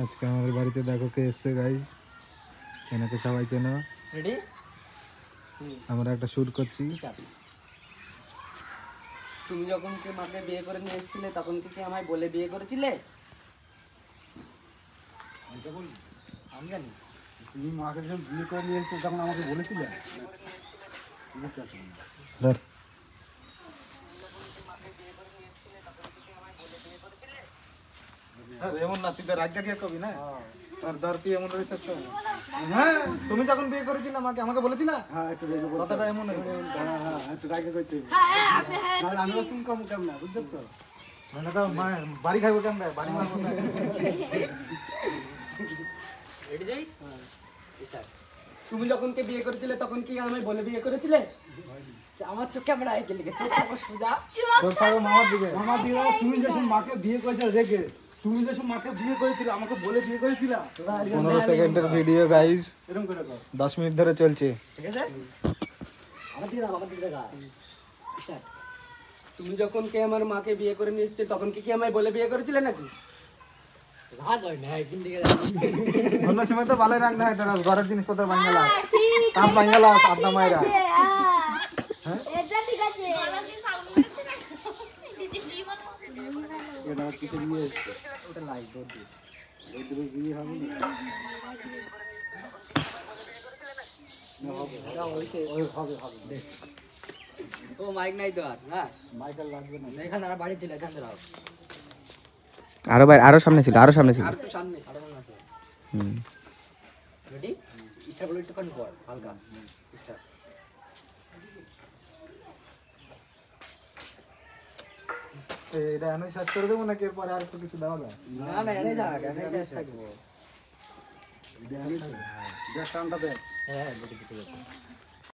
আজকে আমাদের বাড়িতে দেখো কে এসছে গাইস, এনাকে সবাই চেনো। রেডি? আমরা একটা শুট করছি। তুমি যখন কি মাকে বিয়ে করে নিয়ে এসেছিলে তখন কি আমায় বলে বিয়ে করেছিলে? আমি জানি। তুমি মাকে যখন বিয়ে করে নিয়ে এসেছো তখন আমাকে বলেছিলে? ধর এমন না, তুই তো রাজ্যা দিয়ে কবি না, তোর দর তুই এমন রয়েছিস তো। হ্যাঁ, তুমি যখন বিয়ে করেছিলে মাকে আমাকে বলেছিলা? হ্যাঁ, একটু রেগে বলতে কথাটা এমন হ্যাঁ, একটু রাগে করতে হবে। নাহলে আমিও শুনতাম কেমন না, বুঝছো তো? মানে তো বাড়ি খাইবো কেন, বাড়ি মারবো না। রেডি যাই? স্টার্ট। তুমি যখন কে বিয়ে করেছিলে তখন কি আমায় বলে বিয়ে করেছিলে? আমার চোখ ক্যামেরা আই গেলে চোখ আমার সুজা। তোর পাগল মামার দিকে। মামা দিদা, তুমি যখন মাকে বিয়ে করেছিলে রেগে, তুমি যখন মাকে বিয়ে করেছিলে আমাকে বলে বিয়ে করেছিলা? 15 সেকেন্ডের ভিডিও গাইস, এরকম করে কর। 10 মিনিট ধরে চলছে। ঠিক আছে? আমার দিকে বাবা দিকে দেখা। স্টার্ট। তুমি যখন কে আমার মাকে বিয়ে করে নিয়ে এসেছিলে তখন কি আমায় বলে বিয়ে করেছিলে নাকি? রাগ হয় না একদিন দিকে। অন্য সময় তো ভালোই রাখ না, এটা ঘরের জিনিসপত্র ভাঙালা, কাজ ভাঙালা, আড্ডা মাইরা। এটা ঠিক আছে। এটা কিছু দিয়ে ওটা লাইট দৌড় দিয়ে। ওই দিকে বিয়ে হবে না। ওটা হইছে। ওই হবে হবে দেখ, ও মাইক নাই তো আর, হ্যাঁ? মাইকেল লাগবে না। এখানে আর বাড়ি ছিল, এখান থেকে দাও। আরো বাইরে, আরো সামনে ছিল, আরো সামনে ছিল। আর একটু সামনে, আরো মনে আছে। হুম। রেডি? ইচ্ছা বলে একটুখানি পর, হালকা। স্টার্ট। এটা আমি শেষ করে দেবো নাকি এরপরে আর একটু কিছু দেওয়া যায়? না না, এনে যাক, এনে শেষ থাকবো। দেখ টানটা দেখ। হ্যাঁ, ঠিক আছে।